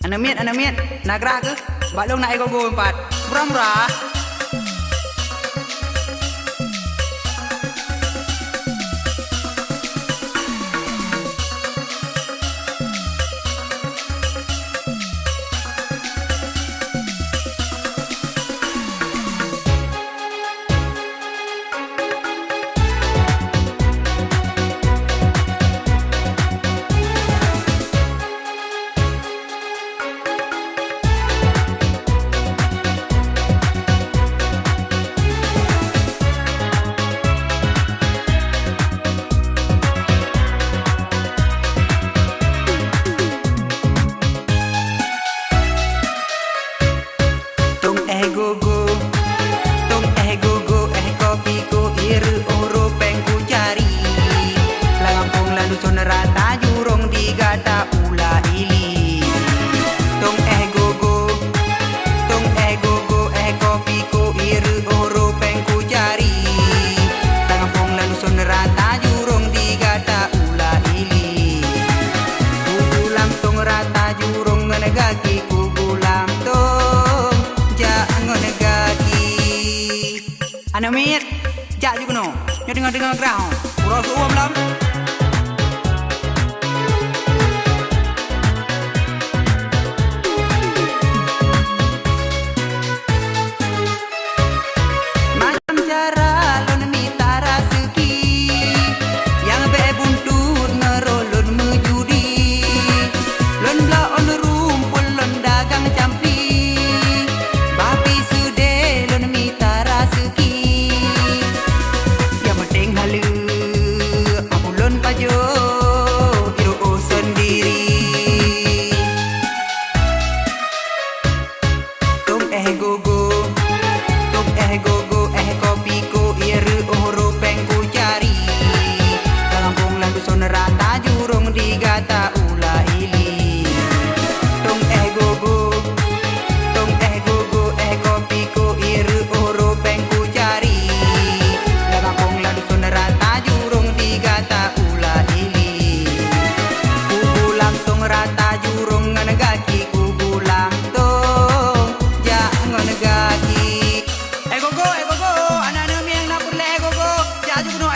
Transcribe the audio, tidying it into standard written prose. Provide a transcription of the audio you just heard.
Anak miet, nak gerak ke? Balong nak ego-go empat. Murah-murah. Go-go, tong go-go, kopi ko iru oro peng ku cari. Lampung lalu son rata jurong digata ula ili. Tong go-go, tong go-go, kopi ko iru oro peng ku cari. Lampung lalu son rata jurong digata ula ili. Kugulam tong rata jurong nganegaki kugulam tong negaki. Anak miet, jak juga no. Nyo dengar gerang. Pura suam lam. Macam cara lon minta rezeki, yang be buntut ngerolon mejudi. Lon bla on rumpul lon dagang campi. Go-go, kopi ko iru oro peng ku cari. Lampung lalu son rata jurong digata ula ili. Tong go-go, kopi ko iru oro peng ku cari. Lampung lalu son rata jurong digata ula ili. Kugulam tong rata jurong nganegaki kugulam tong jangan negaki. Ego go, anak-anak yang nak pulih ego go, jak juga no